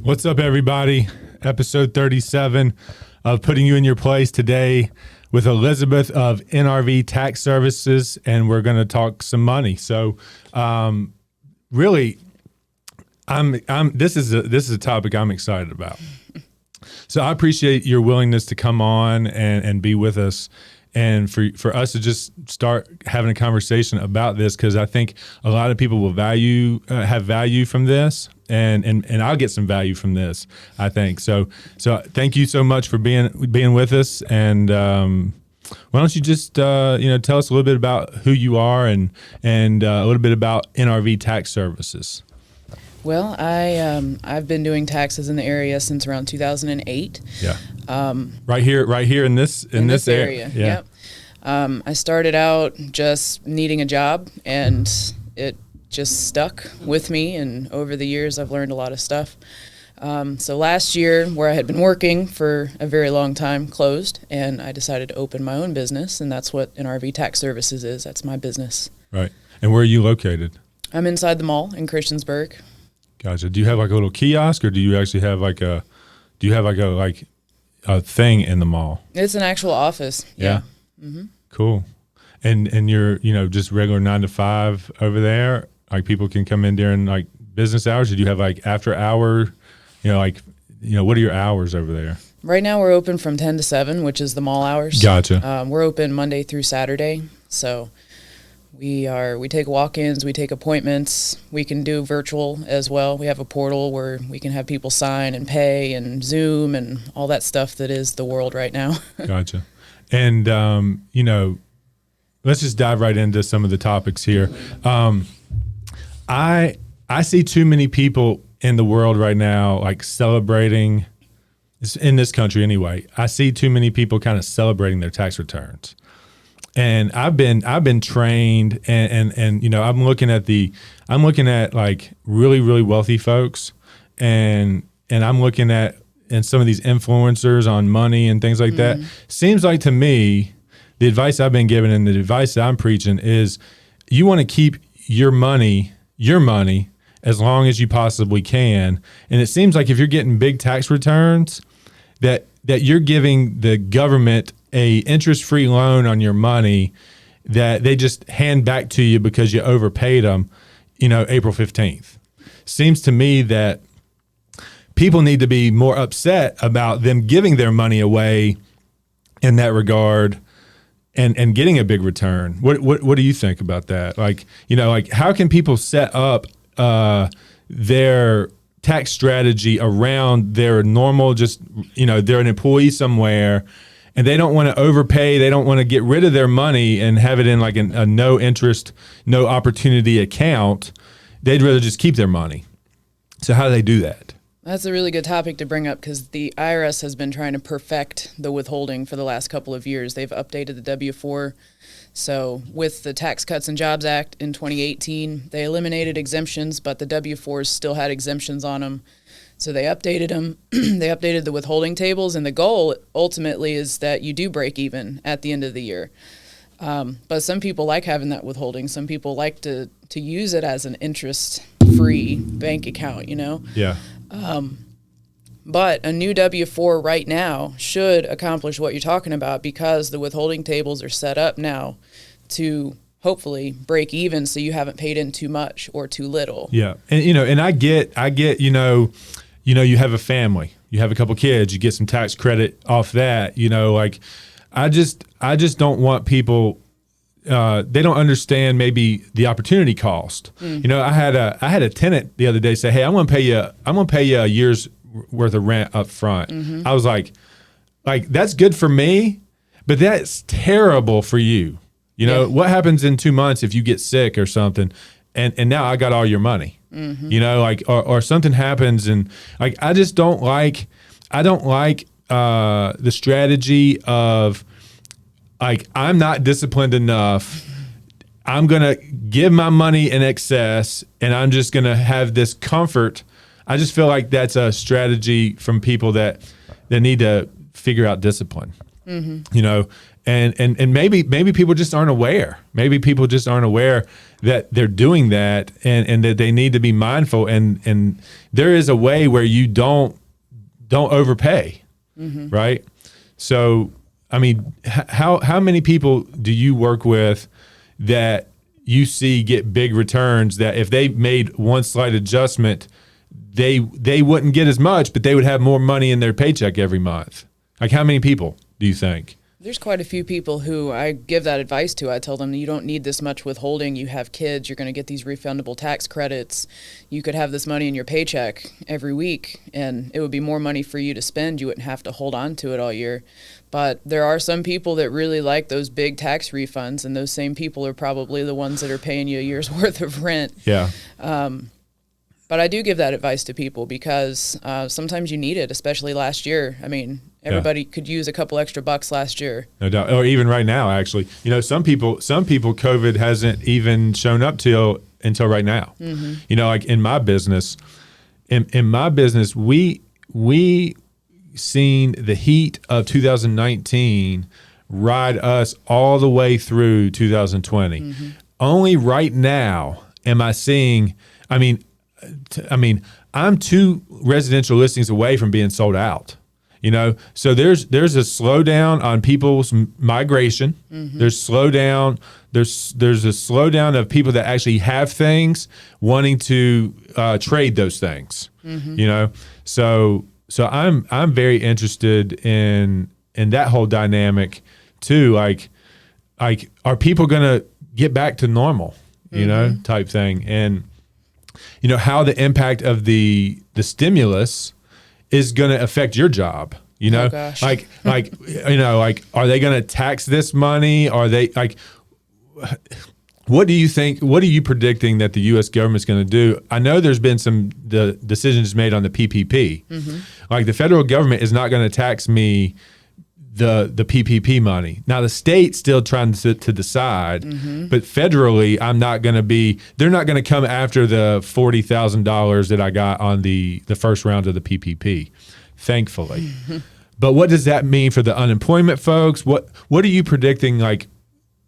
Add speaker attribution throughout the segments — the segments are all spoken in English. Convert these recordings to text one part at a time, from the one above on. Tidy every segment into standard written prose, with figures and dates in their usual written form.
Speaker 1: What's up, everybody? Episode 37 of Putting You in Your Place today with Elizabeth of NRV Tax Services, and we're going to talk some money. So, really, this is a topic I'm excited about. So I appreciate your willingness to come on and be with us, and for us to just start having a conversation about this, because I think a lot of people will have value from this. And I'll get some value from this, I think. So thank you so much for being with us. And why don't you just tell us a little bit about who you are and a little bit about NRV Tax Services.
Speaker 2: Well, I've been doing taxes in the area since around 2008.
Speaker 1: Yeah. Right here in this area.
Speaker 2: Yeah. Yep. I started out just needing a job, and it just stuck with me, and over the years I've learned a lot of stuff. So last year, where I had been working for a very long time, closed, and I decided to open my own business, and that's what NRV Tax Services is. That's my business.
Speaker 1: Right. And where are you located?
Speaker 2: I'm inside the mall in Christiansburg.
Speaker 1: Gotcha. Do you have like a little kiosk, or do you actually have like a thing in the mall?
Speaker 2: It's an actual office. Yeah.
Speaker 1: Mm-hmm. Cool. And you're just regular 9 to 5 over there? Like people can come in during like business hours? Or do you have like after hour, what are your hours over there?
Speaker 2: Right now we're open from 10 to 7, which is the mall hours.
Speaker 1: Gotcha.
Speaker 2: We're open Monday through Saturday. So we take walk-ins, we take appointments. We can do virtual as well. We have a portal where we can have people sign and pay and Zoom and all that stuff that is the world right now.
Speaker 1: Gotcha. And, let's just dive right into some of the topics here. I see too many people in the world right now, like celebrating, in this country anyway, I see too many people kind of celebrating their tax returns. And I've been trained and I'm looking at like really, really wealthy folks and I'm looking at and some of these influencers on money and things like that. Seems like to me, the advice I've been given and the advice that I'm preaching is you want to keep your money as long as you possibly can. And it seems like if you're getting big tax returns, that you're giving the government a interest-free loan on your money that they just hand back to you because you overpaid them, April 15th. Seems to me that people need to be more upset about them giving their money away in that regard and getting a big return. What do you think about that? Like how can people set up their tax strategy around their normal, they're an employee somewhere and they don't want to overpay. They don't want to get rid of their money and have it in like a no interest, no opportunity account. They'd rather just keep their money. So how do they do that?
Speaker 2: That's a really good topic to bring up because the IRS has been trying to perfect the withholding for the last couple of years. They've updated the W-4. So with the Tax Cuts and Jobs Act in 2018, they eliminated exemptions, but the W-4s still had exemptions on them. So they updated them. They updated the withholding tables, and the goal ultimately is that you do break even at the end of the year. But some people like having that withholding. Some people like to use it as an interest-free bank account,
Speaker 1: Yeah.
Speaker 2: But a new W-4 right now should accomplish what you're talking about because the withholding tables are set up now to hopefully break even so you haven't paid in too much or too little.
Speaker 1: Yeah. And, and I get, you have a family, you have a couple kids, you get some tax credit off that, I just don't want people, they don't understand maybe the opportunity cost. I had a tenant the other day say, "Hey, I'm going to pay you a year's worth of rent up front." I was like that's good for me, but that's terrible for you. What happens in 2 months if you get sick or something, and now I got all your money. Or something happens, and I just don't like the strategy of I'm not disciplined enough. I'm going to give my money in excess and I'm just going to have this comfort. I just feel like that's a strategy from people that need to figure out discipline, And maybe people just aren't aware. Maybe people just aren't aware that they're doing that, and that they need to be mindful. And there is a way where you don't overpay, right? So, I mean, how many people do you work with that you see get big returns that if they made one slight adjustment, they wouldn't get as much, but they would have more money in their paycheck every month? Like, how many people do you think?
Speaker 2: There's quite a few people who I give that advice to. I tell them, you don't need this much withholding. You have kids. You're going to get these refundable tax credits. You could have this money in your paycheck every week, and it would be more money for you to spend. You wouldn't have to hold on to it all year. But there are some people that really like those big tax refunds, and those same people are probably the ones that are paying you a year's worth of rent.
Speaker 1: Yeah.
Speaker 2: But I do give that advice to people because sometimes you need it, especially last year. I mean, everybody could use a couple extra bucks last year.
Speaker 1: No doubt. Or even right now, actually. You know, some people, COVID hasn't even shown up until right now. You know, like in my business, we seen the heat of 2019 ride us all the way through 2020. Only right now am I seeing, I mean, I'm 2 residential listings away from being sold out. You know, so there's a slowdown on people's migration. There's slowdown. There's a slowdown of people that actually have things wanting to trade those things. You know, so I'm very interested in that whole dynamic too. Like are people gonna get back to normal? You know, type thing, and you know how the impact of the stimulus is going to affect your job, you know, like, you know, like, are they going to tax this money? Are they like, what do you think, what are you predicting that the U.S. government's going to do? I know there's been the decisions made on the PPP. Like the federal government is not going to tax me the PPP money. Now the state's still trying to decide, but federally, they're not going to come after the $40,000 that I got on the first round of the PPP, thankfully. But what does that mean for the unemployment folks? What are you predicting? Like,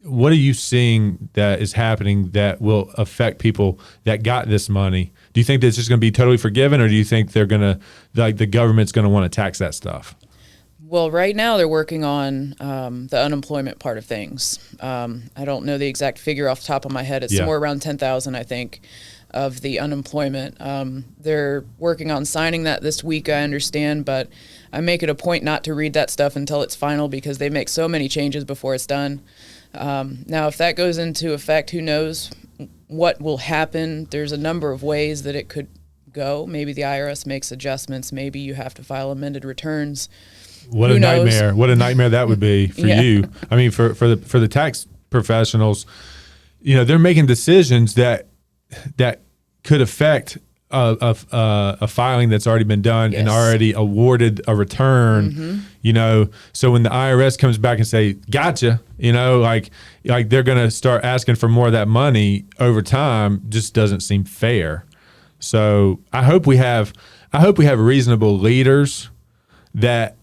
Speaker 1: what are you seeing that is happening that will affect people that got this money? Do you think that it's just going to be totally forgiven, or do you think they're going to, like, the government's going to want to tax that stuff?
Speaker 2: Well, right now they're working on the unemployment part of things. I don't know the exact figure off the top of my head. It's somewhere around 10,000, I think, of the unemployment. They're working on signing that this week, I understand, but I make it a point not to read that stuff until it's final because they make so many changes before it's done. Now, if that goes into effect, who knows what will happen? There's a number of ways that it could go. Maybe the IRS makes adjustments. Maybe you have to file amended returns.
Speaker 1: What a nightmare! What a nightmare that would be for you. I mean, for the tax professionals, you know, they're making decisions that could affect a filing that's already been done and already awarded a return. You know, so when the IRS comes back and say, "Gotcha," you know, like they're going to start asking for more of that money over time. Just doesn't seem fair. So I hope we have reasonable leaders that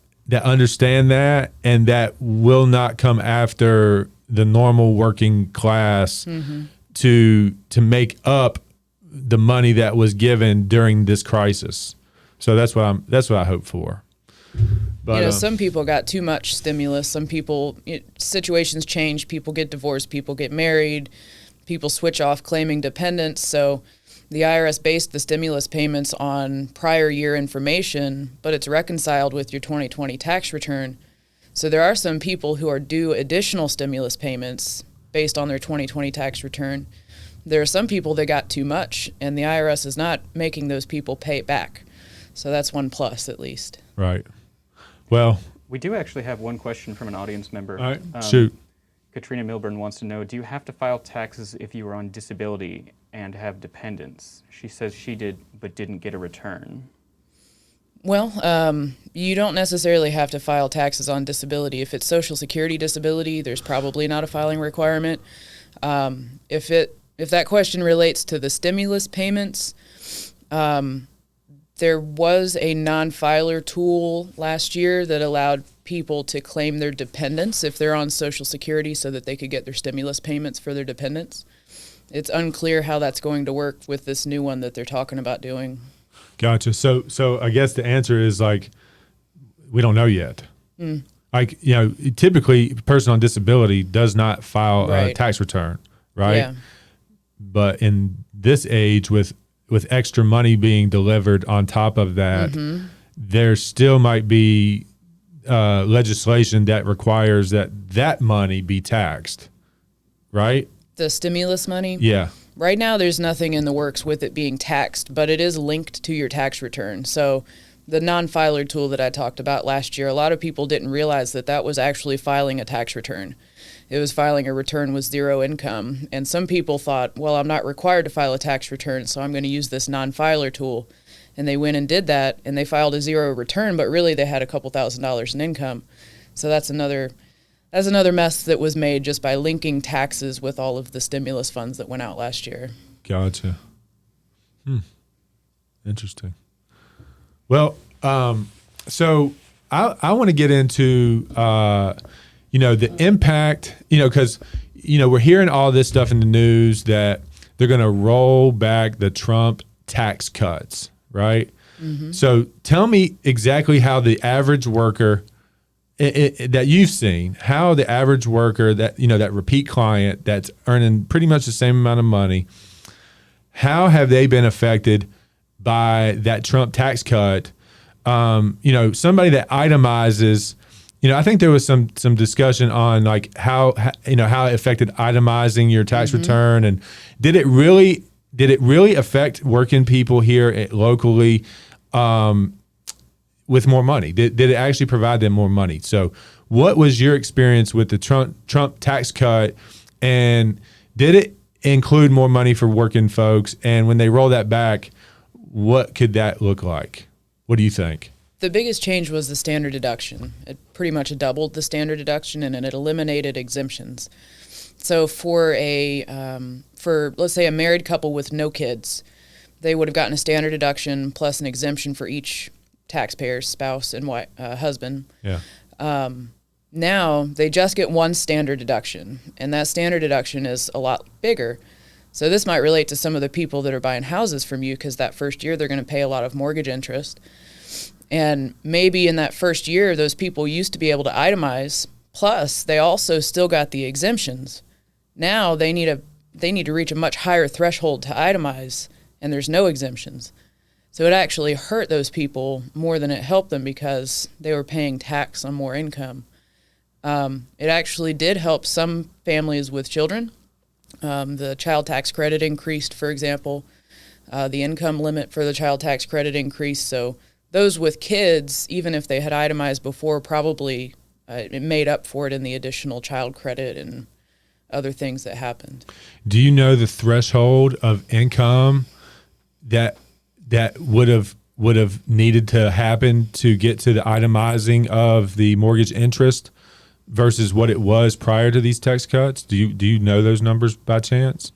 Speaker 1: understand that and that will not come after the normal working class to make up the money that was given during this crisis. So that's what I hope for. But,
Speaker 2: you know, some people got too much stimulus. Some people, situations change. People get divorced. People get married. People switch off claiming dependents. So the IRS based the stimulus payments on prior year information, but it's reconciled with your 2020 tax return. So there are some people who are due additional stimulus payments based on their 2020 tax return. There are some people that got too much, and the IRS is not making those people pay it back. So that's one plus, at least.
Speaker 1: Right. Well,
Speaker 3: we do actually have one question from an audience member.
Speaker 1: All right. Shoot.
Speaker 3: Katrina Milburn wants to know, do you have to file taxes if you were on disability and have dependents? She says she did, but didn't get a return.
Speaker 2: Well, you don't necessarily have to file taxes on disability. If it's Social Security disability, there's probably not a filing requirement. If that question relates to the stimulus payments, there was a non-filer tool last year that allowed people to claim their dependents if they're on Social Security so that they could get their stimulus payments for their dependents. It's unclear how that's going to work with this new one that they're talking about doing.
Speaker 1: Gotcha. So I guess the answer is like, we don't know yet. Like, typically a person on disability does not file a tax return, right?
Speaker 2: Yeah.
Speaker 1: But in this age with extra money being delivered on top of that, there still might be legislation that requires that money be taxed, right?
Speaker 2: The stimulus money?
Speaker 1: Yeah.
Speaker 2: Right now, there's nothing in the works with it being taxed, but it is linked to your tax return. So the non-filer tool that I talked about last year, a lot of people didn't realize that was actually filing a tax return. It was filing a return with zero income. And some people thought, well, I'm not required to file a tax return, so I'm going to use this non-filer tool. And they went and did that, and they filed a zero return, but really they had a couple $1,000s in income. So that's another mess that was made just by linking taxes with all of the stimulus funds that went out last year.
Speaker 1: Gotcha. Interesting. Well, so I want to get into, the impact, because, we're hearing all this stuff in the news that they're going to roll back the Trump tax cuts, right? So tell me exactly how the average worker that you've seen, how the average worker that repeat client that's earning pretty much the same amount of money, how have they been affected by that Trump tax cut? Somebody that itemizes, I think there was some discussion on like how it affected itemizing your tax return, and did it really affect working people here locally with more money? Did it actually provide them more money? So what was your experience with the Trump tax cut, and did it include more money for working folks? And when they roll that back, what could that look like? What do you think?
Speaker 2: The biggest change was the standard deduction. It pretty much doubled the standard deduction, and it eliminated exemptions. So for let's say a married couple with no kids, they would have gotten a standard deduction plus an exemption for each taxpayer's spouse and husband.
Speaker 1: Yeah.
Speaker 2: Now they just get one standard deduction, and that standard deduction is a lot bigger. So this might relate to some of the people that are buying houses from you, because that first year they're going to pay a lot of mortgage interest. And maybe in that first year, those people used to be able to itemize, plus they also still got the exemptions. Now they need to reach a much higher threshold to itemize, and there's no exemptions. So it actually hurt those people more than it helped them, because they were paying tax on more income. It actually did help some families with children. The child tax credit increased, for example. The income limit for the child tax credit increased. So those with kids, even if they had itemized before, probably it made up for it in the additional child credit and other things that happened.
Speaker 1: Do you know the threshold of income that would have needed to happen to get to the itemizing of the mortgage interest versus what it was prior to these tax cuts? Do you know those numbers by chance?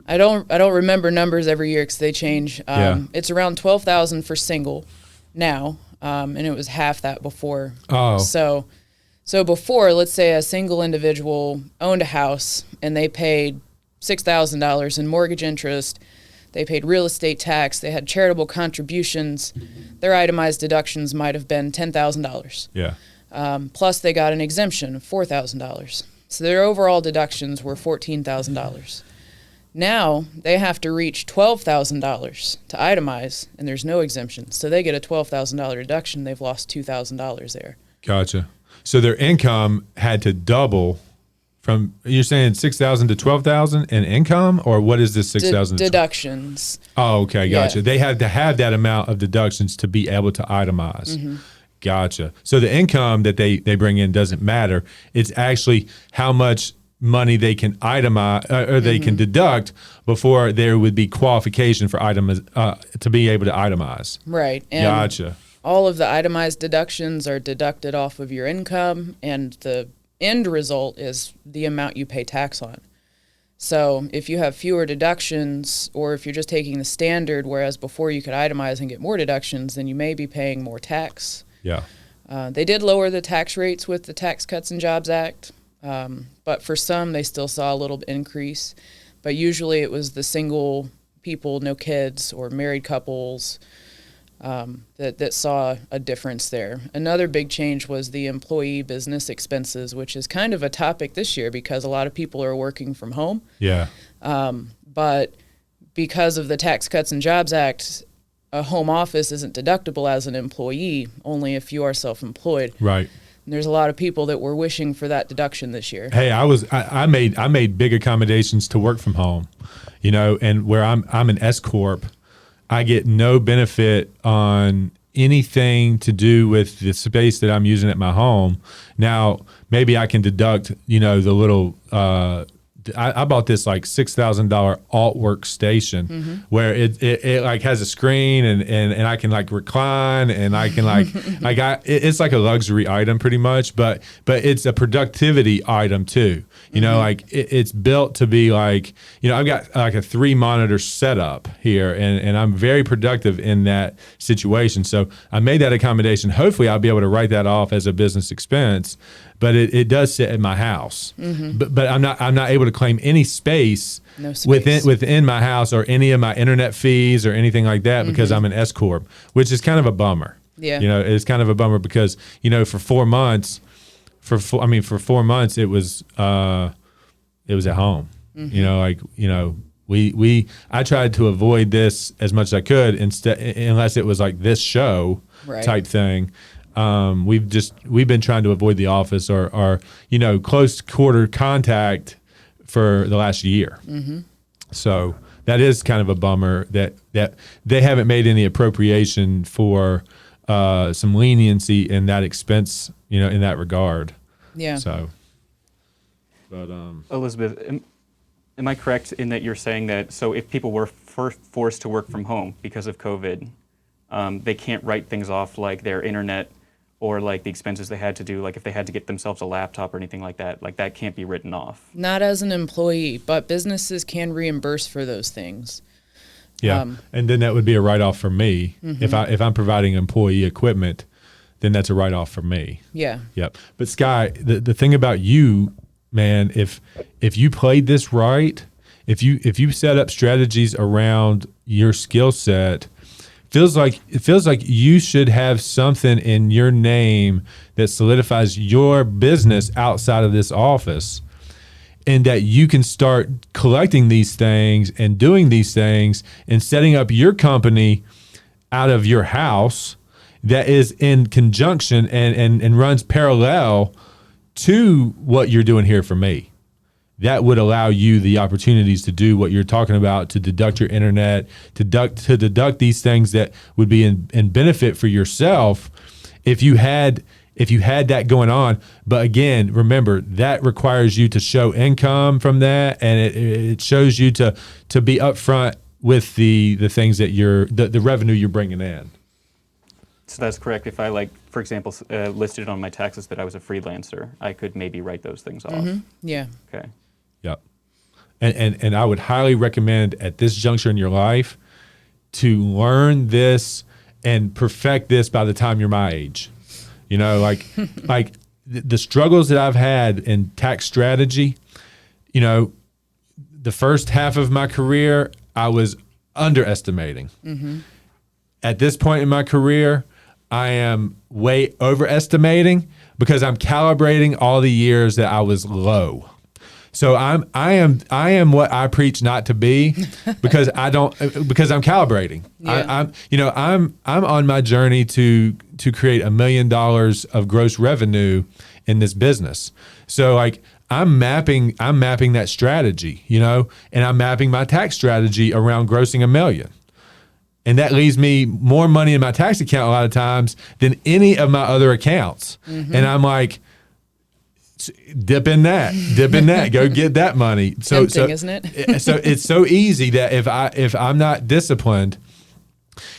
Speaker 2: I don't remember numbers every year because they change. It's around $12,000 for single now, and it was half that before.
Speaker 1: Oh,
Speaker 2: so before, let's say a single individual owned a house and they paid $6,000 in mortgage interest. They paid real estate tax. They had charitable contributions. Their itemized deductions might have been $10,000.
Speaker 1: Yeah.
Speaker 2: Plus, they got an exemption of $4,000. So their overall deductions were $14,000. Now they have to reach $12,000 to itemize, and there's no exemption. So they get a $12,000 deduction. They've lost $2,000 there.
Speaker 1: Gotcha. So their income had to double from, you're saying 6,000 to 12,000 in income, or what is this 6,000?
Speaker 2: Deductions.
Speaker 1: Oh, okay. Gotcha.
Speaker 2: Yeah.
Speaker 1: They had to have that amount of deductions to be able to itemize.
Speaker 2: Mm-hmm.
Speaker 1: Gotcha. So the income that they bring in doesn't matter. It's actually how much money they can itemize or they can deduct before there would be qualification for to be able to itemize.
Speaker 2: Right. And
Speaker 1: gotcha.
Speaker 2: All of the itemized deductions are deducted off of your income, and the end result is the amount you pay tax on. So if you have fewer deductions, or if you're just taking the standard, whereas before you could itemize and get more deductions, then you may be paying more tax.
Speaker 1: Yeah.
Speaker 2: They did lower the tax rates with the Tax Cuts and Jobs Act, but for some, they still saw a little increase. But usually it was the single people, no kids, or married couples that saw a difference there. Another big change was the employee business expenses, which is kind of a topic this year because a lot of people are working from home.
Speaker 1: Yeah.
Speaker 2: But because of the Tax Cuts and Jobs Act, a home office isn't deductible as an employee, only if you are self-employed.
Speaker 1: Right.
Speaker 2: And there's a lot of people that were wishing for that deduction this year.
Speaker 1: Hey, I made big accommodations to work from home, and where I'm an S corp, I get no benefit on anything to do with the space that I'm using at my home. Now, maybe I can deduct, the little. I bought this like $6,000 alt workstation where it like has a screen and I can like recline and I can it's like a luxury item pretty much, but it's a productivity item too. Like it's built to be like, I've got like a 3-monitor setup here and I'm very productive in that situation. So I made that accommodation. Hopefully I'll be able to write that off as a business expense. But it does sit in my house. But I'm not able to claim any space, within my house or any of my internet fees or anything like that because I'm an S corp, which is kind of a bummer.
Speaker 2: Yeah,
Speaker 1: it's kind of a bummer because for 4 months, for 4 months it was at home. I tried to avoid this as much as I could unless it was like this show type thing. We've been trying to avoid the office or close quarter contact for the last year. So that is kind of a bummer that they haven't made any appropriation for some leniency in that expense, in that regard.
Speaker 2: Yeah.
Speaker 1: So, but
Speaker 3: Elizabeth, am I correct in that you're saying that so if people were forced to work from home because of COVID, they can't write things off like their internet or like the expenses they had to do, like if they had to get themselves a laptop or anything like that can't be written off?
Speaker 2: Not as an employee, but businesses can reimburse for those things.
Speaker 1: Yeah, and then that would be a write-off for me. If I'm providing employee equipment, then that's a write-off for me.
Speaker 2: Yeah.
Speaker 1: Yep. But Sky, the thing about you, man, if you played this right, if you set up strategies around your skill set, it feels like you should have something in your name that solidifies your business outside of this office, and that you can start collecting these things and doing these things and setting up your company out of your house that is in conjunction and runs parallel to what you're doing here for me. That would allow you the opportunities to do what you're talking about, to deduct your internet, to deduct these things that would be in benefit for yourself if you had that going on. But again, remember, that requires you to show income from that, and it shows you to be upfront with the things that the revenue you're bringing in.
Speaker 3: So that's correct. If I, for example, listed on my taxes that I was a freelancer, I could maybe write those things off.
Speaker 2: Yeah.
Speaker 3: Okay.
Speaker 1: Yep. And I would highly recommend at this juncture in your life to learn this and perfect this by the time you're my age. Like the struggles that I've had in tax strategy, the first half of my career, I was underestimating. At this point in my career, I am way overestimating because I'm calibrating all the years that I was low. So I am what I preach not to be because because I'm calibrating.
Speaker 2: Yeah.
Speaker 1: I'm on my journey to create $1 million of gross revenue in this business. So I'm mapping that strategy, and I'm mapping my tax strategy around grossing $1 million. And that leaves me more money in my tax account a lot of times than any of my other accounts. And I'm like, dip in that, go get that money.
Speaker 2: Tempting, isn't it?
Speaker 1: So it's so easy that if I'm not disciplined,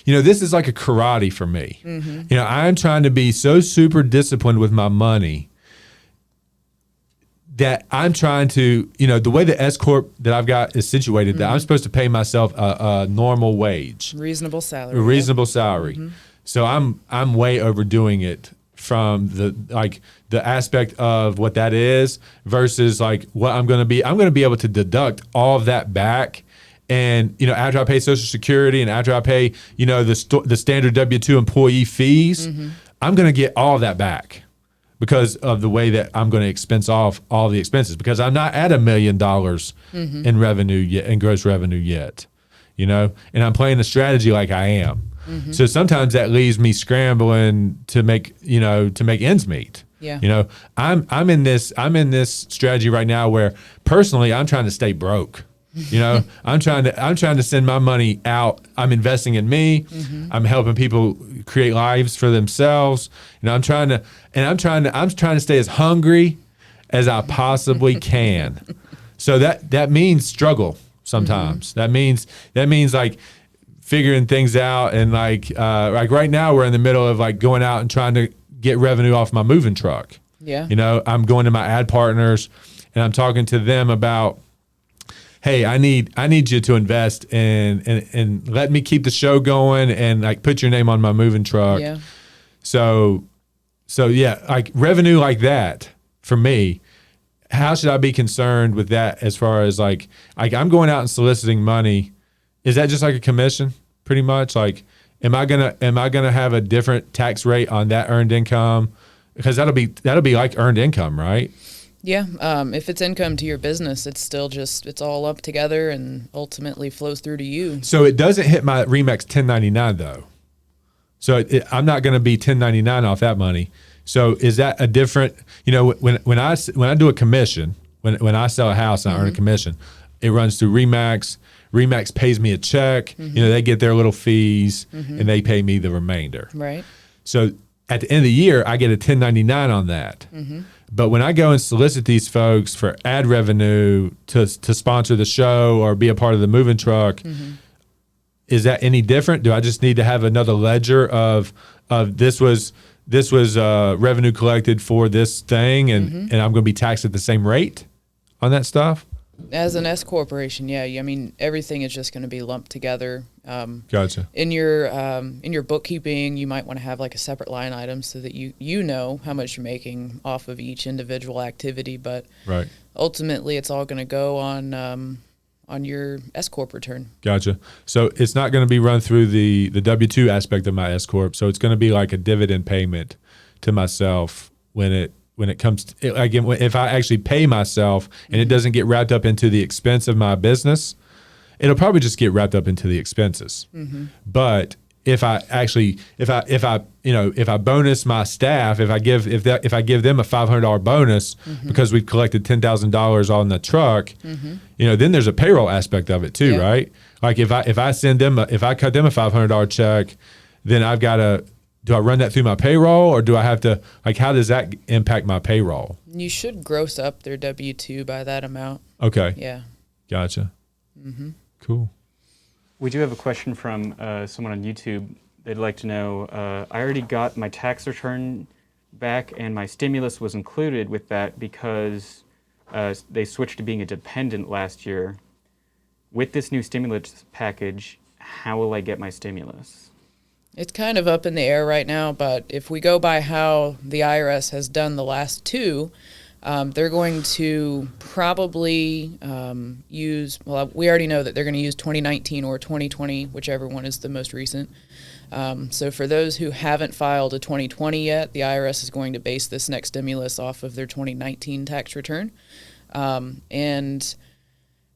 Speaker 1: this is like a karate for me. I'm trying to be so super disciplined with my money that I'm trying to, the way the S corp that I've got is situated, that I'm supposed to pay myself a normal wage,
Speaker 2: Reasonable salary.
Speaker 1: a reasonable salary. So I'm way overdoing it from the aspect of what that is versus like what I'm going to be able to deduct all of that back. And, you know, after I pay Social Security and after I pay, you know, the standard W-2 employee fees, I'm going to get all of that back because of the way that I'm going to expense off all the expenses, because I'm not at $1 million in revenue yet, in gross revenue yet, you know, and I'm playing the strategy like I am. So sometimes that leaves me scrambling to make ends meet.
Speaker 2: Yeah.
Speaker 1: You know, I'm in this strategy right now where personally I'm trying to stay broke. You know, I'm trying to send my money out. I'm investing in me. I'm helping people create lives for themselves. You know, I'm trying to stay as hungry as I possibly can. So that means struggle sometimes. That means like figuring things out, and like right now we're in the middle of like going out and trying to get revenue off my moving truck.
Speaker 2: Yeah.
Speaker 1: You know, I'm going to my ad partners and I'm talking to them about, hey, I need you to invest and let me keep the show going and like put your name on my moving truck.
Speaker 2: Yeah.
Speaker 1: So yeah, like revenue like that for me, how should I be concerned with that as far as like I'm going out and soliciting money? Is that just like a commission pretty much? Like, am I gonna have a different tax rate on that earned income? Because that'll be like earned income, right?
Speaker 2: Yeah. If it's income to your business, it's still it's all up together and ultimately flows through to you.
Speaker 1: So it doesn't hit my RE/MAX 1099 though. So I'm not going to be 1099 off that money. So is that a different, you know, when I do a commission, when I sell a house and I earn a commission, it runs through RE/MAX. RE/MAX pays me a check. You know, they get their little fees and they pay me the remainder.
Speaker 2: Right.
Speaker 1: So at the end of the year, I get a 1099 on that. But when I go and solicit these folks for ad revenue to sponsor the show or be a part of the moving truck, is that any different? Do I just need to have another ledger of this was revenue collected for this thing, and I'm going to be taxed at the same rate on that stuff?
Speaker 2: As an S corporation, yeah. I mean, everything is just going to be lumped together.
Speaker 1: Gotcha.
Speaker 2: In your bookkeeping, you might want to have like a separate line item so that you know how much you're making off of each individual activity. But
Speaker 1: Right.
Speaker 2: ultimately, it's all going to go on your S corp return.
Speaker 1: Gotcha. So it's not going to be run through the W-2 aspect of my S corp. So it's going to be like a dividend payment to myself when it comes to, again, if I actually pay myself and it doesn't get wrapped up into the expense of my business, it'll probably just get wrapped up into the expenses. But if I bonus my staff, if I give them a $500 bonus because we've collected $10,000 on the truck, you know, then there's a payroll aspect of it too,
Speaker 2: Yeah.
Speaker 1: right? Like if I cut them a $500 check, then do I run that through my payroll, or do I have to, like, how does that impact my payroll?
Speaker 2: You should gross up their W-2 by that amount.
Speaker 1: Okay.
Speaker 2: Yeah.
Speaker 1: Gotcha. Cool.
Speaker 3: We do have a question from someone on YouTube. They'd like to know, I already got my tax return back and my stimulus was included with that because they switched to being a dependent last year. With this new stimulus package, how will I get my stimulus?
Speaker 2: It's kind of up in the air right now, but if we go by how the IRS has done the last two, they're going to probably use, well, we already know that they're going to use 2019 or 2020, whichever one is the most recent. So for those who haven't filed a 2020 yet, the IRS is going to base this next stimulus off of their 2019 tax return. And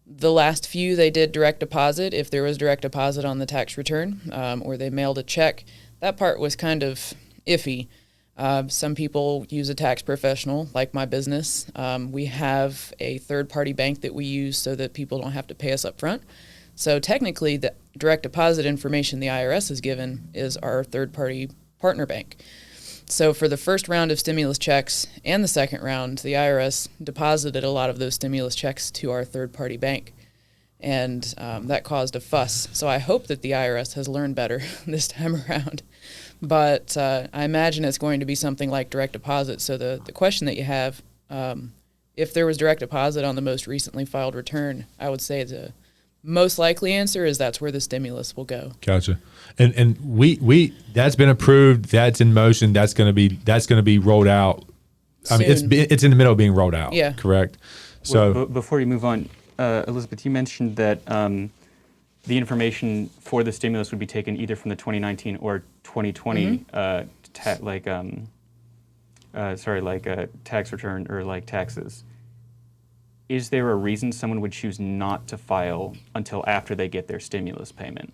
Speaker 2: the last few, they did direct deposit, if there was direct deposit on the tax return, or they mailed a check. That part was kind of iffy. Some people use a tax professional, like my business. We have a third-party bank that we use so that people don't have to pay us up front. So technically, the direct deposit information the IRS has given is our third-party partner bank. So for the first round of stimulus checks and the second round, the IRS deposited a lot of those stimulus checks to our third-party bank, and that caused a fuss. So I hope that the IRS has learned better this time around. But I imagine it's going to be something like direct deposit. So the question that you have, if there was direct deposit on the most recently filed return, I would say to most likely answer is that's where the stimulus will go.
Speaker 1: Gotcha. And we that's been approved. That's in motion. That's going to be rolled out. I mean,
Speaker 2: Soon.
Speaker 1: it's in the middle of being rolled out.
Speaker 2: Yeah.
Speaker 1: Correct. So
Speaker 3: Well, before you move on, Elizabeth, you mentioned that the information for the stimulus would be taken either from the 2019 or 2020 tax return or like taxes. Is there a reason someone would choose not to file until after they get their stimulus payment?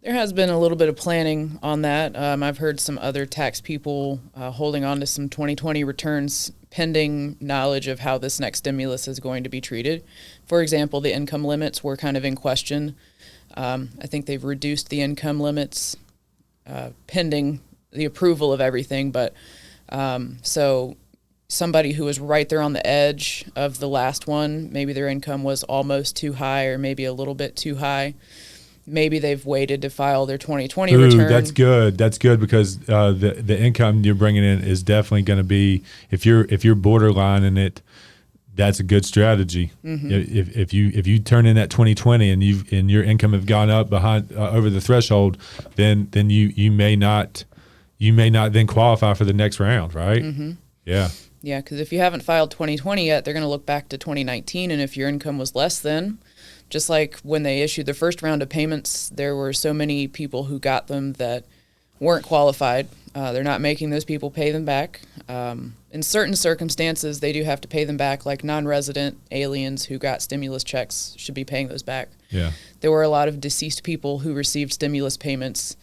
Speaker 2: There has been a little bit of planning on that. I've heard some other tax people holding on to some 2020 returns pending knowledge of how this next stimulus is going to be treated. For example, the income limits were kind of in question. I think they've reduced the income limits pending the approval of everything. But so somebody who was right there on the edge of the last one, maybe their income was almost too high or maybe a little bit too high. Maybe they've waited to file their 2020 return.
Speaker 1: That's good. That's good because the income you're bringing in is definitely going to be, if you're borderline in it, that's a good strategy.
Speaker 2: Mm-hmm.
Speaker 1: If you turn in that 2020 and your income have gone up behind over the threshold, then you may not then qualify for the next round, right?
Speaker 2: Mm-hmm.
Speaker 1: Yeah.
Speaker 2: Yeah, because if you haven't filed 2020 yet, they're going to look back to 2019, and if your income was less than, just like when they issued the first round of payments, there were so many people who got them that weren't qualified. They're not making those people pay them back. In certain circumstances, they do have to pay them back, like non-resident aliens who got stimulus checks should be paying those back.
Speaker 1: Yeah.
Speaker 2: There were a lot of deceased people who received stimulus payments.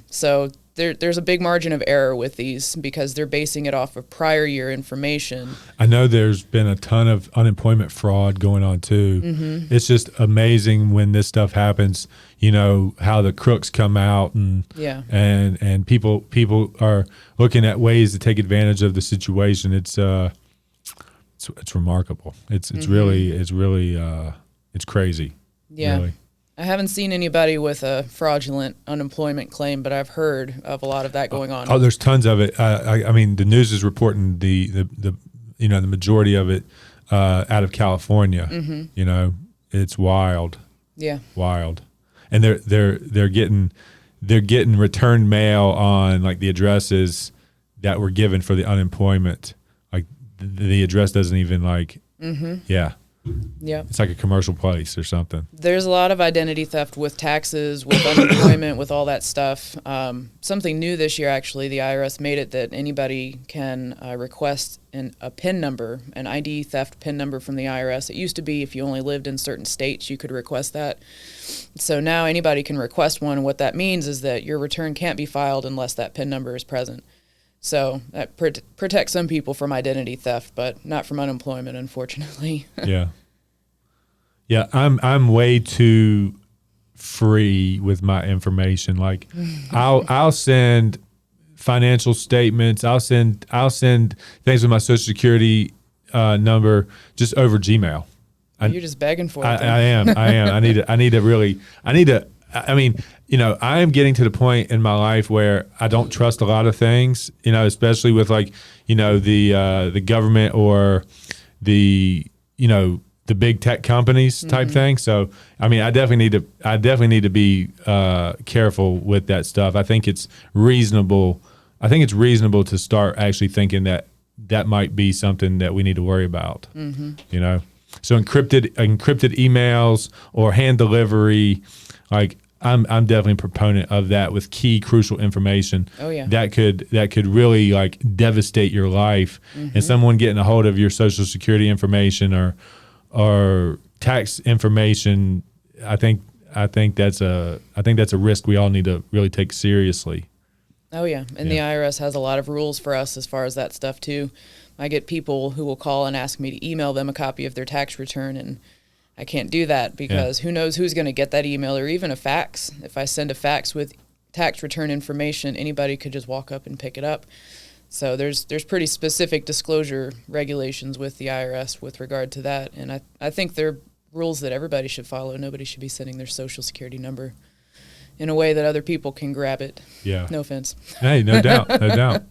Speaker 2: So there's a big margin of error with these because they're basing it off of prior year information.
Speaker 1: I know there's been a ton of unemployment fraud going on too.
Speaker 2: Mm-hmm.
Speaker 1: It's just amazing when this stuff happens, how the crooks come out and people are looking at ways to take advantage of the situation. It's remarkable. It's crazy.
Speaker 2: Yeah.
Speaker 1: Really.
Speaker 2: I haven't seen anybody with a fraudulent unemployment claim, but I've heard of a lot of that going on.
Speaker 1: Oh, there's tons of it. I mean, the news is reporting the majority of it out of California.
Speaker 2: Mm-hmm.
Speaker 1: It's wild.
Speaker 2: Yeah.
Speaker 1: Wild. And they're getting returned mail on like the addresses that were given for the unemployment. Like the address doesn't even like.
Speaker 2: Mm-hmm.
Speaker 1: Yeah.
Speaker 2: Yeah.
Speaker 1: It's like a commercial place or something.
Speaker 2: There's a lot of identity theft with taxes, with unemployment, with all that stuff. Something new this year, actually, the IRS made it that anybody can request a PIN number, an ID theft PIN number from the IRS. It used to be if you only lived in certain states, you could request that. So now anybody can request one. And what that means is that your return can't be filed unless that PIN number is present. So that protects some people from identity theft, but not from unemployment, unfortunately.
Speaker 1: Yeah. Yeah, I'm way too free with my information. Like I'll send financial statements, I'll send things with my Social Security number just over Gmail.
Speaker 2: You're just begging for it.
Speaker 1: I am. I need to I am getting to the point in my life where I don't trust a lot of things, especially with the government or the big tech companies type thing. So, I mean, I definitely need to be careful with that stuff. I think it's reasonable to start actually thinking that might be something that we need to worry about. So encrypted emails or hand delivery, like I'm definitely a proponent of that with key crucial information.
Speaker 2: Oh yeah.
Speaker 1: That could really like devastate your life. And someone getting a hold of your Social Security information or tax information, I think that's a risk we all need to really take seriously.
Speaker 2: Oh yeah, and the IRS has a lot of rules for us as far as that stuff too. I get people who will call and ask me to email them a copy of their tax return, and I can't do that because who knows who's going to get that email or even a fax. If I send a fax with tax return information, anybody could just walk up and pick it up. So there's pretty specific disclosure regulations with the IRS with regard to that, and I think they're rules that everybody should follow. Nobody should be sending their Social Security number in a way that other people can grab it. Yeah. No offense.
Speaker 1: Hey, no doubt, no doubt.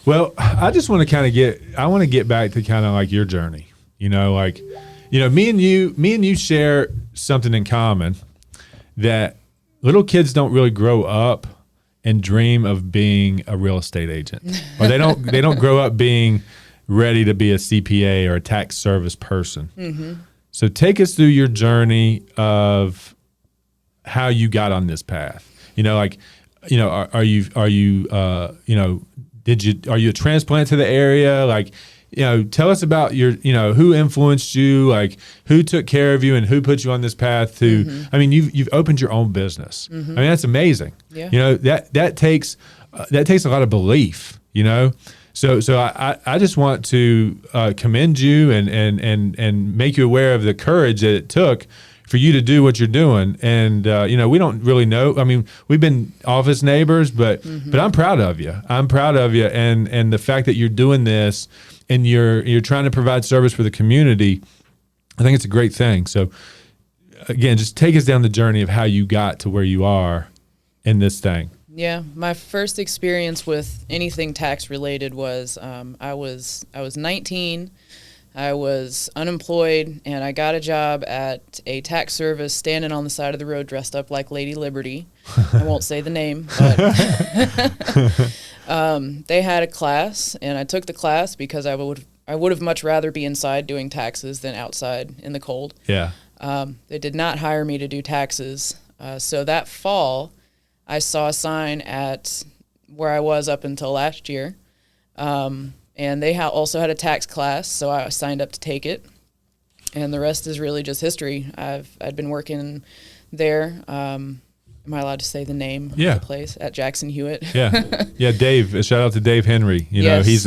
Speaker 1: Well, I just want to get back to kind of like your journey. Me and you share something in common, that little kids don't really grow up and dream of being a real estate agent, or they don't grow up being ready to be a CPA or a tax service person. Mm-hmm. So take us through your journey of how you got on this path. Are you a transplant to the area? Tell us about your, who influenced you, who took care of you and who put you on this path to, mm-hmm. You've opened your own business. Mm-hmm. That's amazing. Yeah. That takes a lot of belief, So I just want to commend you and make you aware of the courage that it took for you to do what you're doing. And, we don't really know. We've been office neighbors, but I'm proud of you. I'm proud of you. And the fact that you're doing this and you're trying to provide service for the community, I think it's a great thing. So again, just take us down the journey of how you got to where you are in this thing.
Speaker 2: Yeah, my first experience with anything tax related was I was 19. I was unemployed, and I got a job at a tax service standing on the side of the road dressed up like Lady Liberty. I won't say the name, but they had a class, and I took the class because I would have much rather be inside doing taxes than outside in the cold.
Speaker 1: Yeah.
Speaker 2: They did not hire me to do taxes. So that fall, I saw a sign at where I was up until last year. And they also had a tax class, so I signed up to take it. And the rest is really just history. I'd been working there. Am I allowed to say the name of the place? At Jackson Hewitt.
Speaker 1: Yeah, Dave. A shout out to Dave Henry.
Speaker 2: Yes.
Speaker 1: He's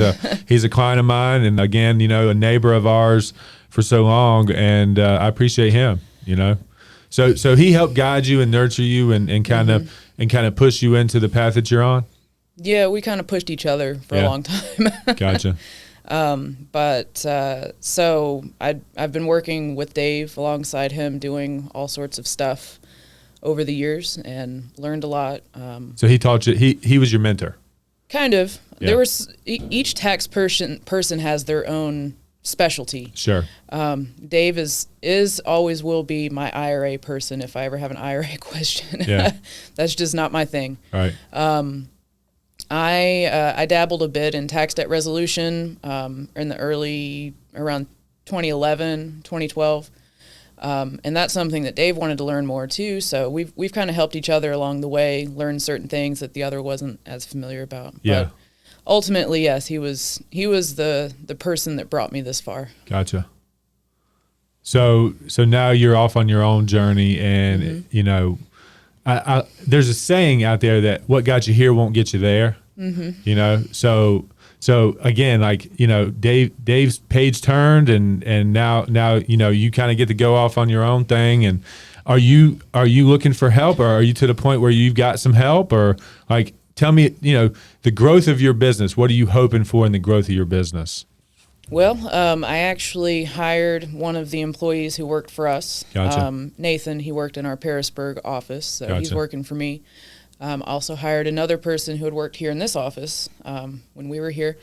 Speaker 1: a client of mine, and again, a neighbor of ours for so long, and I appreciate him. So he helped guide you and nurture you and kind of push you into the path that you're on.
Speaker 2: Yeah, we kind of pushed each other for a long time.
Speaker 1: Gotcha.
Speaker 2: So I've been working with Dave alongside him, doing all sorts of stuff over the years, and learned a lot.
Speaker 1: So he taught you. He was your mentor.
Speaker 2: Kind of. Yeah. There was each tax person has their own specialty.
Speaker 1: Sure.
Speaker 2: Dave is always will be my IRA person if I ever have an IRA question.
Speaker 1: Yeah.
Speaker 2: That's just not my thing.
Speaker 1: All right.
Speaker 2: I dabbled a bit in tax debt resolution in the around 2011, 2012. And that's something that Dave wanted to learn more too. So we've kind of helped each other along the way, learn certain things that the other wasn't as familiar about.
Speaker 1: Yeah.
Speaker 2: But ultimately, yes, he was the person that brought me this far.
Speaker 1: Gotcha. So now you're off on your own journey, and there's a saying out there that what got you here won't get you there. Mm-hmm. So again, Dave's page turned, and now you kind of get to go off on your own thing. And are you looking for help, or are you to the point where you've got some help, or tell me, the growth of your business. What are you hoping for in the growth of your business?
Speaker 2: Well, I actually hired one of the employees who worked for us.
Speaker 1: Gotcha.
Speaker 2: Nathan, he worked in our Parisburg office, so
Speaker 1: Gotcha.
Speaker 2: He's working for me. Also hired another person who had worked here in this office when we were here,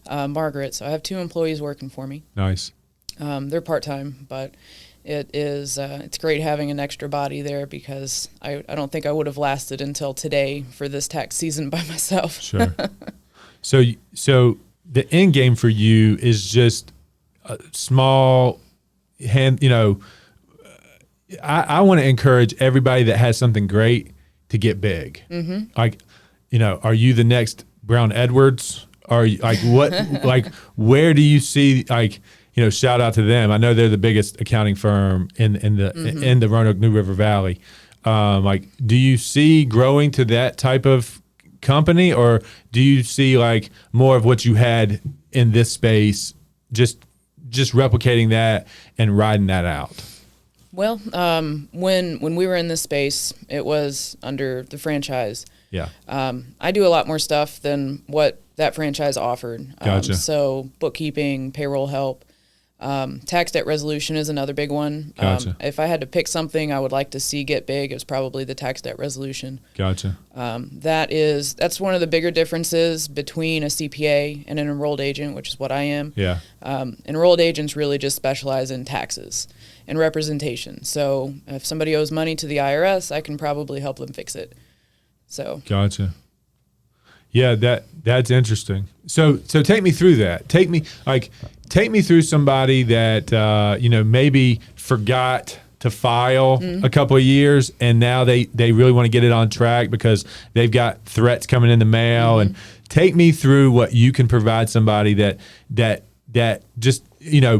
Speaker 2: Margaret. So I have 2 employees working for me.
Speaker 1: Nice.
Speaker 2: They're part-time, but it's great having an extra body there, because I don't think I would have lasted until today for this tax season by myself.
Speaker 1: Sure. So the end game for you is just a small hand. I want to encourage everybody that has something great to get big. Mm-hmm. Are you the next Brown Edwards? Are you what? Where do you see shout out to them. I know they're the biggest accounting firm in the Roanoke New River Valley. Do you see growing to that type of company, or do you see more of what you had in this space, just replicating that and riding that out?
Speaker 2: Well, when we were in this space, it was under the franchise.
Speaker 1: Yeah.
Speaker 2: I do a lot more stuff than what that franchise offered.
Speaker 1: Gotcha.
Speaker 2: So bookkeeping, payroll help. Tax debt resolution is another big one.
Speaker 1: Gotcha.
Speaker 2: If I had to pick something I would like to see get big, it's probably the tax debt resolution.
Speaker 1: Gotcha.
Speaker 2: That's one of the bigger differences between a CPA and an enrolled agent, which is what I am.
Speaker 1: Yeah.
Speaker 2: Enrolled agents really just specialize in taxes and representation. So if somebody owes money to the IRS, I can probably help them fix it. So
Speaker 1: Gotcha. Yeah, that's interesting. So take me through that. Take me through somebody that maybe forgot to file a couple of years, and now they really want to get it on track because they've got threats coming in the mail. And take me through what you can provide somebody that just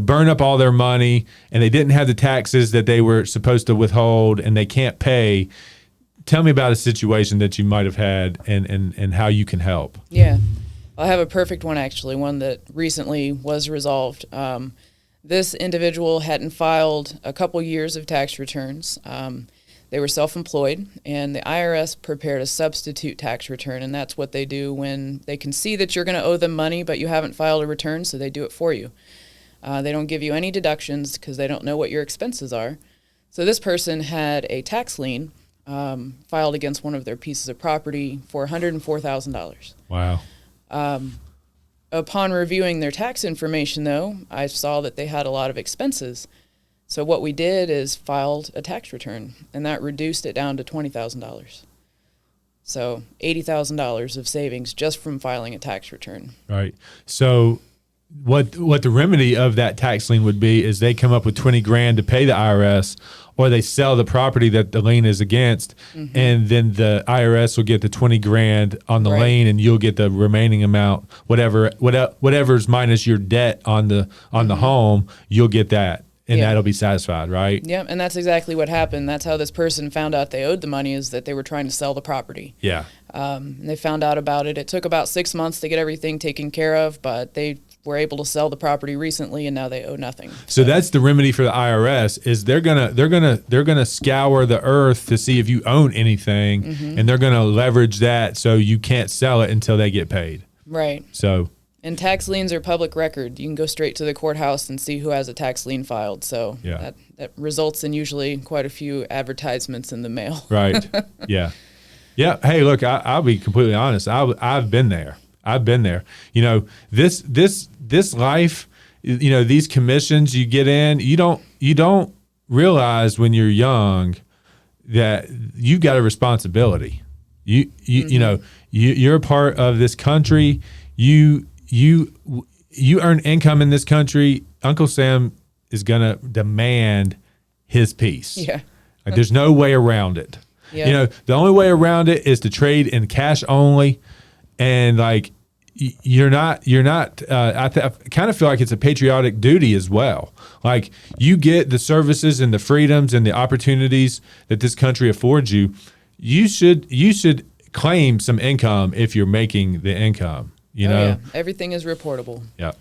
Speaker 1: burn up all their money and they didn't have the taxes that they were supposed to withhold and they can't pay. Tell me about a situation that you might have had and how you can help.
Speaker 2: Yeah. I have a perfect one, actually, one that recently was resolved. This individual hadn't filed a couple years of tax returns. They were self-employed, and the IRS prepared a substitute tax return, and that's what they do when they can see that you're going to owe them money, but you haven't filed a return, so they do it for you. They don't give you any deductions because they don't know what your expenses are. So this person had a tax lien filed against one of their pieces of property for $104,000.
Speaker 1: Wow.
Speaker 2: Upon reviewing their tax information, though, I saw that they had a lot of expenses. So what we did is filed a tax return, and that reduced it down to $20,000. So $80,000 of savings just from filing a tax return.
Speaker 1: Right. So what the remedy of that tax lien would be is they come up with $20,000 to pay the IRS, or they sell the property that the lien is against, and then the IRS will get the $20,000 on the lien, and you'll get the remaining amount, whatever's minus your debt on the home, you'll get that, and that'll be satisfied, right?
Speaker 2: Yeah, and that's exactly what happened. That's how this person found out they owed the money, is that they were trying to sell the property.
Speaker 1: Yeah.
Speaker 2: And they found out about it. It took about 6 months to get everything taken care of, but they were able to sell the property recently, and now they owe nothing.
Speaker 1: So that's the remedy for the IRS, is they're gonna scour the earth to see if you own anything, and they're gonna leverage that so you can't sell it until they get paid.
Speaker 2: Right.
Speaker 1: So.
Speaker 2: And tax liens are public record. You can go straight to the courthouse and see who has a tax lien filed. So that results in usually quite a few advertisements in the mail. Right.
Speaker 1: Yeah. Yeah. Hey, look, I'll be completely honest. I've been there. This life, these commissions you get in, you don't realize when you're young that you've got a responsibility. You're a part of this country. You earn income in this country. Uncle Sam is gonna demand his piece. Yeah. Like, there's no way around it. Yeah. The only way around it is to trade in cash only, and like you're not. I kind of feel like it's a patriotic duty as well. Like, you get the services and the freedoms and the opportunities that this country affords you. You should claim some income if you're making the income.
Speaker 2: Yeah. Everything is reportable.
Speaker 1: Yeah.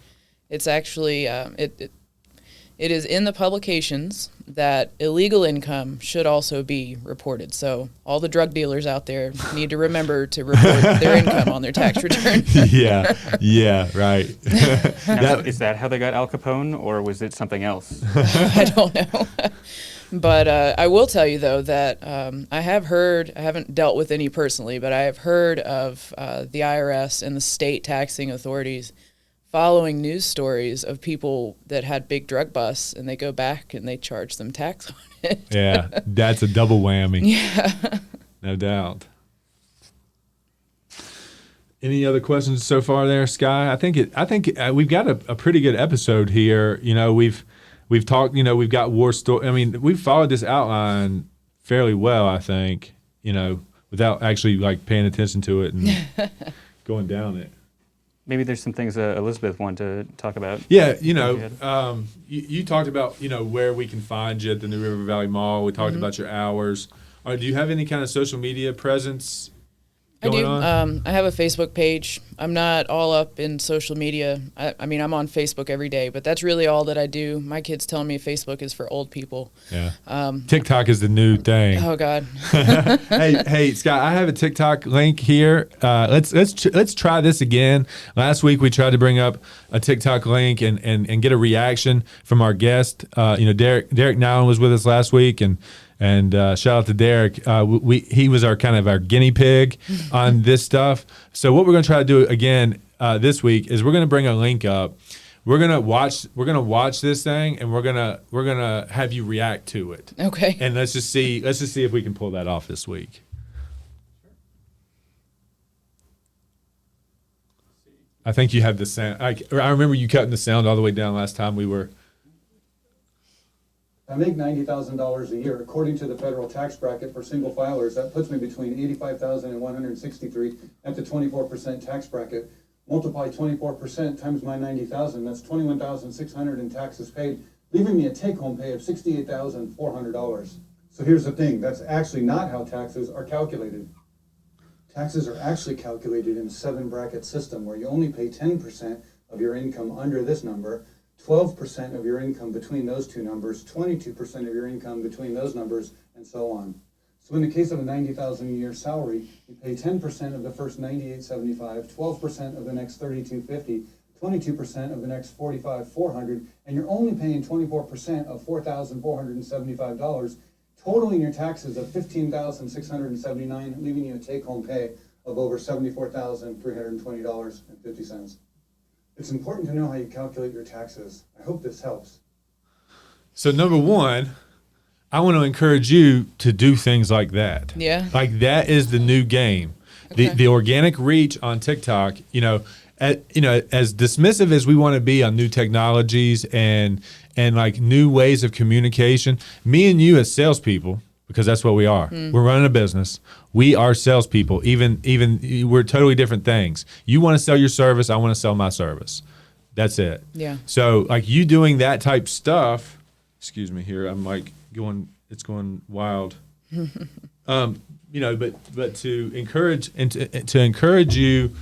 Speaker 2: It's actually it is in the publications that illegal income should also be reported. So all the drug dealers out there need to remember to report their income on their tax return.
Speaker 1: Yeah, right.
Speaker 3: Now, is that how they got Al Capone, or was it something else?
Speaker 2: I don't know. But I will tell you, though, that I haven't dealt with any personally, but I have heard of the IRS and the state taxing authorities following news stories of people that had big drug busts, and they go back and they charge them tax on it.
Speaker 1: Yeah, that's a double whammy.
Speaker 2: Yeah.
Speaker 1: No doubt. Any other questions so far there, Sky? I think we've got a pretty good episode here. We've talked, we've got war story. I mean, we've followed this outline fairly well, I think, without actually like paying attention to it and going down it.
Speaker 3: Maybe there's some things Elizabeth wanted to talk about.
Speaker 1: Yeah, you talked about, where we can find you at the New River Valley Mall. We talked about your hours. Do you have any kind of social media presence? going on?
Speaker 2: I have a Facebook page. I'm not all up in social media. I mean, I'm on Facebook every day, but that's really all that I do. My kids tell me Facebook is for old people.
Speaker 1: Yeah. TikTok is the new thing.
Speaker 2: Oh God.
Speaker 1: Hey, Scott, I have a TikTok link here. Let's try this again. Last week we tried to bring up a TikTok link and get a reaction from our guest. Derek Nowlin was with us last week, and shout out to Derek. He was our guinea pig on this stuff. So what we're going to try to do again this week is we're going to bring a link up. We're gonna watch this thing, and we're gonna have you react to it.
Speaker 2: Okay.
Speaker 1: And let's just see if we can pull that off this week. I think you had the sound. I remember you cutting the sound all the way down last time we were.
Speaker 4: I make $90,000 a year. According to the federal tax bracket for single filers, that puts me between $85,000 and $163 at the 24% tax bracket. Multiply 24% times my $90,000, that's $21,600 in taxes paid, leaving me a take-home pay of $68,400. So here's the thing, that's actually not how taxes are calculated. Taxes are actually calculated in a 7-bracket system where you only pay 10% of your income under this number, 12% of your income between those two numbers, 22% of your income between those numbers, and so on. So in the case of a $90,000 a year salary, you pay 10% of the first $98.75, 12% of the next $32.50, 22% of the next $45,400, and you're only paying 24% of $4,475, totaling your taxes of $15,679, leaving you a take-home pay of over $74,320.50. It's important to know how you calculate your taxes. I hope this helps.
Speaker 1: So number one, I want to encourage you to do things like that.
Speaker 2: Yeah.
Speaker 1: Like that is the new game.
Speaker 2: Okay.
Speaker 1: The organic reach on TikTok, as dismissive as we want to be on new technologies and like new ways of communication, me and you as salespeople, because that's what we are. We're running a business. We are salespeople. Even we're totally different things. You want to sell your service. I want to sell my service. That's it.
Speaker 2: Yeah.
Speaker 1: So like you doing that type stuff. Excuse me here. I'm like it's going wild. But to encourage to encourage you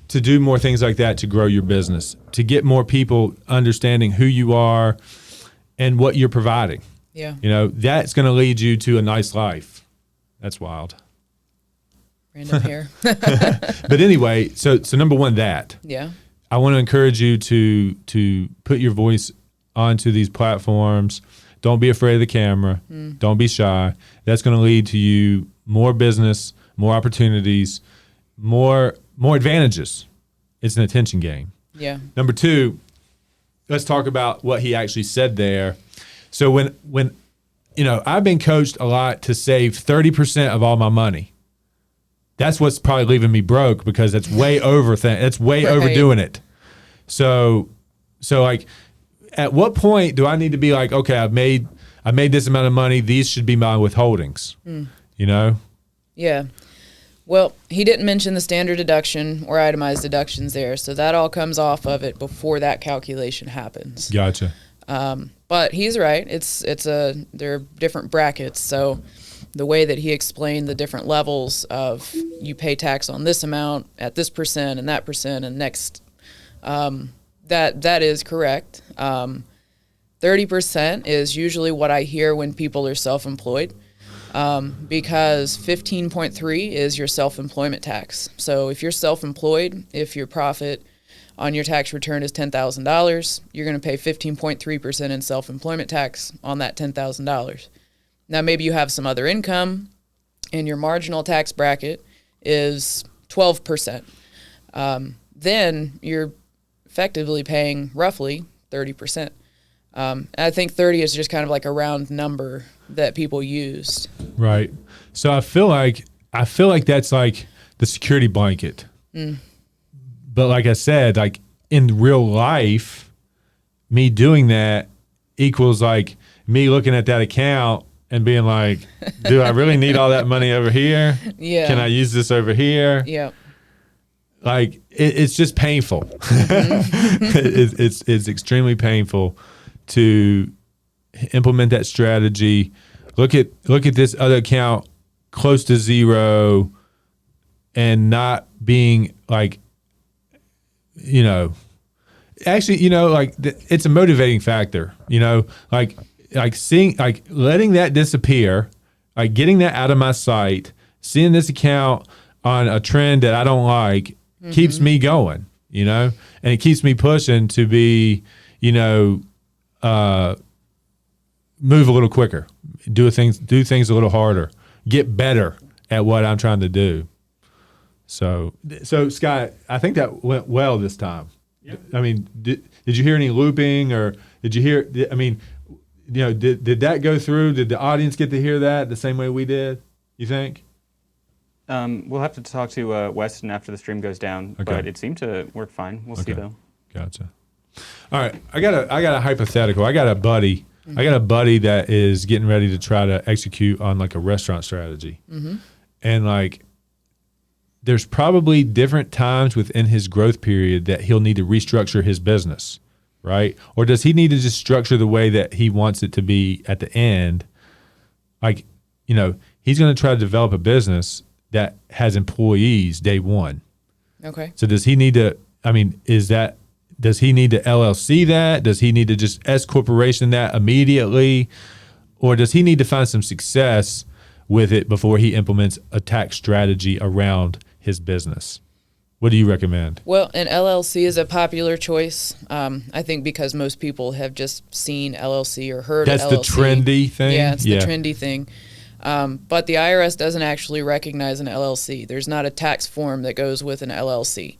Speaker 1: to do more things like that to grow your business, to get more people understanding who you are and what you're providing.
Speaker 2: Yeah.
Speaker 1: That's going to lead you to a nice life. That's wild.
Speaker 2: Random hair.
Speaker 1: But anyway, so number one, that.
Speaker 2: Yeah.
Speaker 1: I want to encourage you to put your voice onto these platforms. Don't be afraid of the camera. Don't be shy. That's going to lead to you more business, more opportunities, more advantages. It's an attention game.
Speaker 2: Yeah.
Speaker 1: Number two, let's talk about what he actually said there. So when I've been coached a lot to save 30% of all my money. That's what's probably leaving me broke because it's way overdoing it. So like, at what point do I need to be like, okay, I made this amount of money. These should be my withholdings.
Speaker 2: Yeah. Well, he didn't mention the standard deduction or itemized deductions there, so that all comes off of it before that calculation happens.
Speaker 1: Gotcha.
Speaker 2: But he's right. There are different brackets. So the way that he explained the different levels of you pay tax on this amount at this percent and that percent and next, that is correct. 30% is usually what I hear when people are self-employed, because 15.3 is your self-employment tax. So if you're self-employed, if your profit on your tax return is $10,000, you're going to pay 15.3% in self-employment tax on that $10,000. Now, maybe you have some other income, and your marginal tax bracket is 12%. Then you're effectively paying roughly 30%. I think 30 is just kind of like a round number that people used.
Speaker 1: Right. So I feel like that's like the security blanket. But like I said, like in real life, me doing that equals like me looking at that account and being like, do I really need all that money over here?
Speaker 2: Yeah.
Speaker 1: Can I use this over here?
Speaker 2: Yeah.
Speaker 1: Like it's just painful. It's extremely painful to implement that strategy. Look at this other account close to zero. and not being like, actually, it's a motivating factor, like seeing, like letting that disappear, like getting that out of my sight, seeing this account on a trend that I don't like keeps me going, and it keeps me pushing to be, move a little quicker, do things a little harder, get better at what I'm trying to do. So Scott, I think that went well this time. Yep. I mean, did you hear any looping, or did you hear? I mean, did that go through? Did the audience get to hear that the same way we did? You think?
Speaker 3: We'll have to talk to Weston after the stream goes down,
Speaker 1: okay.
Speaker 3: But it seemed to work fine. We'll see though.
Speaker 1: Gotcha. All right, I got a hypothetical. I got a buddy that is getting ready to try to execute on like a restaurant strategy, and like, there's probably different times within his growth period that he'll need to restructure his business, right? Or does he need to just structure the way that he wants it to be at the end? Like, he's going to try to develop a business that has employees day one.
Speaker 2: Okay.
Speaker 1: So does he need to, does he need to LLC that? Does he need to just S corporation that immediately? Or does he need to find some success with it before he implements a tax strategy around his business? What do you recommend?
Speaker 2: Well, an LLC is a popular choice. I think because most people have just seen LLC or heard
Speaker 1: That's
Speaker 2: LLC.
Speaker 1: That's the trendy thing?
Speaker 2: Yeah, it's the trendy thing. But the IRS doesn't actually recognize an LLC. There's not a tax form that goes with an LLC.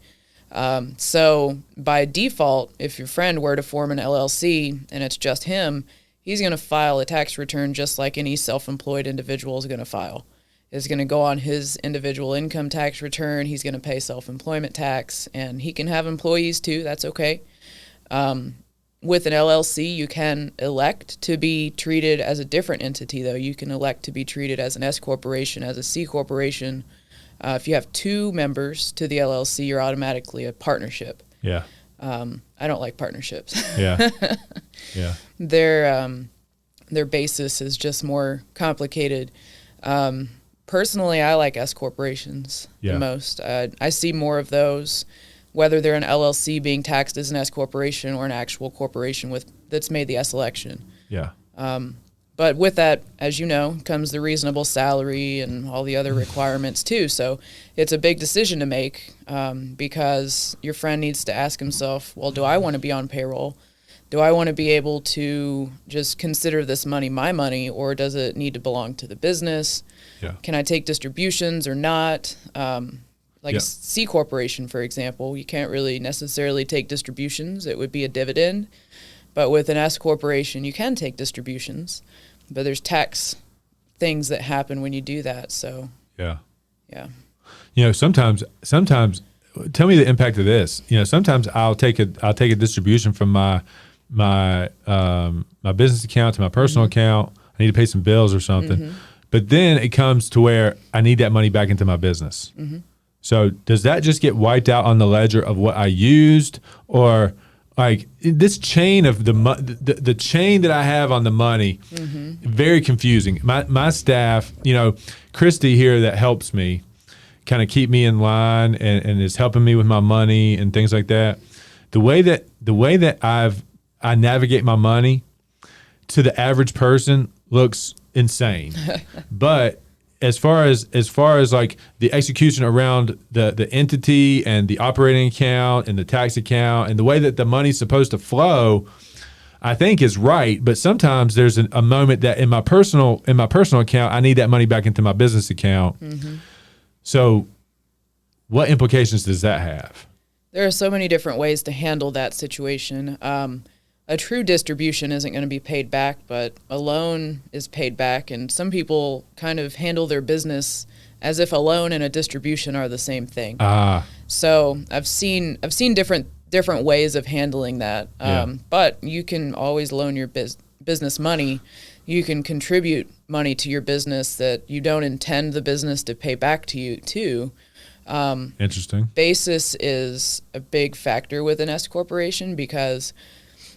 Speaker 2: So by default, if your friend were to form an LLC and it's just him, he's going to file a tax return just like any self-employed individual is going to file. Is going to go on his individual income tax return. He's going to pay self-employment tax, and he can have employees too. That's okay. With an LLC, you can elect to be treated as a different entity, though. You can elect to be treated as an S corporation, as a C corporation. If you have two members to the LLC, you're automatically a partnership.
Speaker 1: Yeah.
Speaker 2: I don't like partnerships.
Speaker 1: Yeah. Yeah.
Speaker 2: Their basis is just more complicated. Personally, I like S corporations the most. I see more of those, whether they're an LLC being taxed as an S corporation or an actual corporation that's made the S election.
Speaker 1: Yeah.
Speaker 2: But with that, as you know, comes the reasonable salary and all the other requirements too. So it's a big decision to make because your friend needs to ask himself, well, do I want to be on payroll? Do I want to be able to just consider this money my money, or does it need to belong to the business?
Speaker 1: Yeah.
Speaker 2: Can I take distributions or not? A C corporation, for example, you can't really necessarily take distributions. It would be a dividend. But with an S corporation, you can take distributions. But there's tax things that happen when you do that. So
Speaker 1: yeah.
Speaker 2: Sometimes
Speaker 1: tell me the impact of this. Sometimes I'll take a distribution from my business account to my personal account. I need to pay some bills or something. But then it comes to where I need that money back into my business. So does that just get wiped out on the ledger of what I used, or like this chain of the chain that I have on the money? Very confusing. My staff, Christy here that helps me kind of keep me in line and is helping me with my money and things like that. The way that I navigate my money to the average person looks insane. But as far as like the execution around the entity and the operating account and the tax account and the way that the money's supposed to flow, I think is right. But sometimes there's a moment that in my personal account, I need that money back into my business account. So what implications does that have?
Speaker 2: There are so many different ways to handle that situation. A true distribution isn't going to be paid back, but a loan is paid back. And some people kind of handle their business as if a loan and a distribution are the same thing. So I've seen different ways of handling that. But you can always loan your business money. You can contribute money to your business that you don't intend the business to pay back to you too.
Speaker 1: Interesting.
Speaker 2: Basis is a big factor with an S corporation because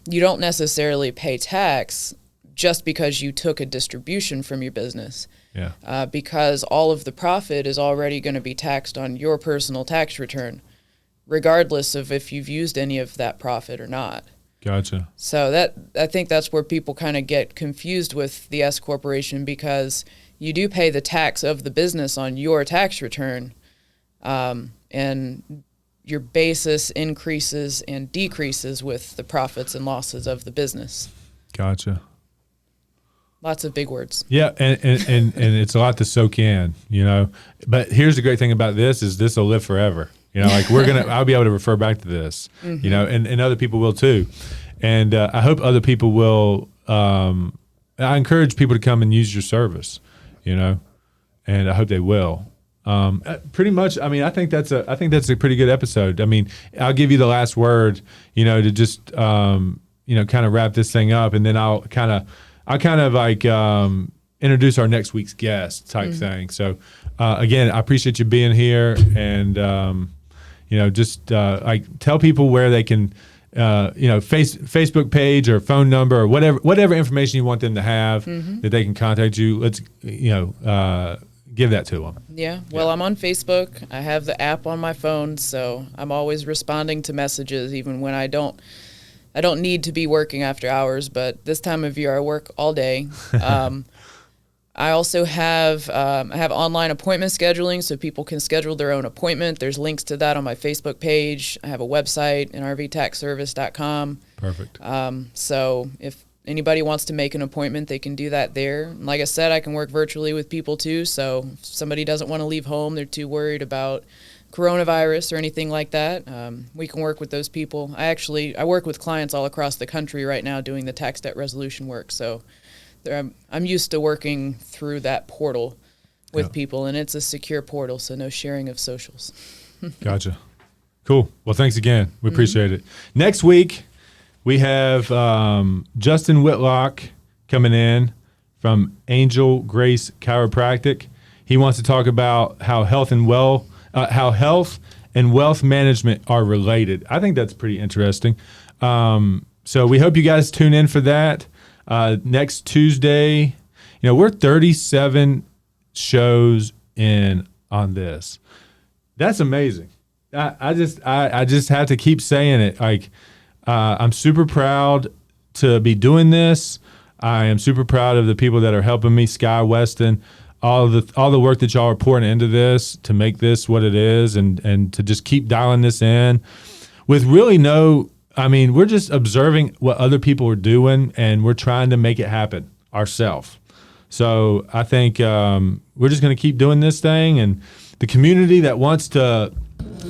Speaker 2: you don't necessarily pay tax just because you took a distribution from your business.
Speaker 1: Yeah.
Speaker 2: Because all of the profit is already going to be taxed on your personal tax return, regardless of if you've used any of that profit or not.
Speaker 1: Gotcha.
Speaker 2: So I think that's where people kind of get confused with the S corporation, because you do pay the tax of the business on your tax return, and your basis increases and decreases with the profits and losses of the business.
Speaker 1: Gotcha.
Speaker 2: Lots of big words.
Speaker 1: Yeah, and it's a lot to soak in, you know. But here's the great thing about this is this will live forever. You know, like I'll be able to refer back to this, you know, and other people will too. And I hope other people will. I encourage people to come and use your service, you know, and I hope they will. Pretty much. I mean, I think that's a pretty good episode. I mean, I'll give you the last word, you know, to just you know, kind of wrap this thing up, and then I'll kind of like introduce our next week's guest type thing. So again, I appreciate you being here, and you know, just like tell people where they can, you know, Facebook page or phone number or whatever information you want them to have that they can contact you. Let's, you know, give that to them.
Speaker 2: Yeah. Well, I'm on Facebook. I have the app on my phone, so I'm always responding to messages, even when I don't need to be working after hours, but this time of year I work all day. I also have online appointment scheduling, so people can schedule their own appointment. There's links to that on my Facebook page. I have a website, nrvtaxservice.com.
Speaker 1: Perfect.
Speaker 2: So if anybody wants to make an appointment, they can do that there. And like I said, I can work virtually with people too, so if somebody doesn't want to leave home, they're too worried about coronavirus or anything like that, we can work with those people. I work with clients all across the country right now doing the tax debt resolution work, so I'm used to working through that portal with people, and it's a secure portal, so no sharing of socials.
Speaker 1: Gotcha. Cool. Well, thanks again. We appreciate it. Next week, we have Justin Whitlock coming in from Angel Grace Chiropractic. He wants to talk about how health and wealth management are related. I think that's pretty interesting. So we hope you guys tune in for that. Next Tuesday, you know, we're 37 shows in on this. That's amazing. I just have to keep saying it. Like, I'm super proud to be doing this. I am super proud of the people that are helping me, Sky, Weston, all the work that y'all are pouring into this to make this what it is, and to just keep dialing this in with really we're just observing what other people are doing, and we're trying to make it happen ourselves. So I think we're just going to keep doing this thing, and the community that wants to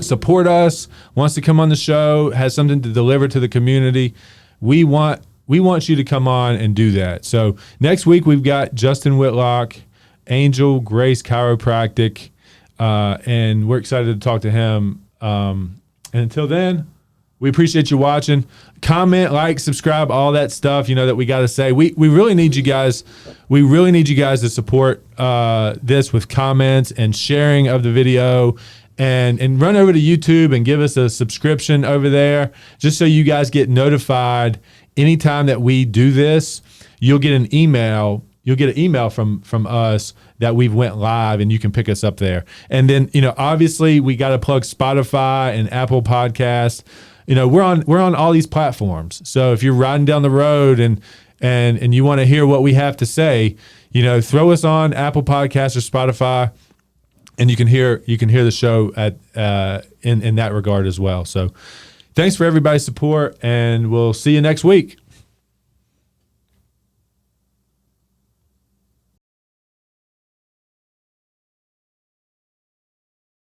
Speaker 1: support us, wants to come on the show, has something to deliver to the community, we want you to come on and do that. So next week we've got Justin Whitlock, Angel Grace Chiropractic, and we're excited to talk to him. And until then, we appreciate you watching. Comment, like, subscribe, all that stuff, you know, that we got to say. We really need you guys. We really need you guys to support this with comments and sharing of the video, and run over to YouTube and give us a subscription over there, just so you guys get notified anytime that we do this. You'll get an email. You'll get an email from us that we've went live, and you can pick us up there. And then, you know, obviously we got to plug Spotify and Apple Podcasts. You know, we're on all these platforms. So if you're riding down the road and you want to hear what we have to say, you know, throw us on Apple Podcasts or Spotify, and you can hear the show at in that regard as well. So thanks for everybody's support, and we'll see you next week.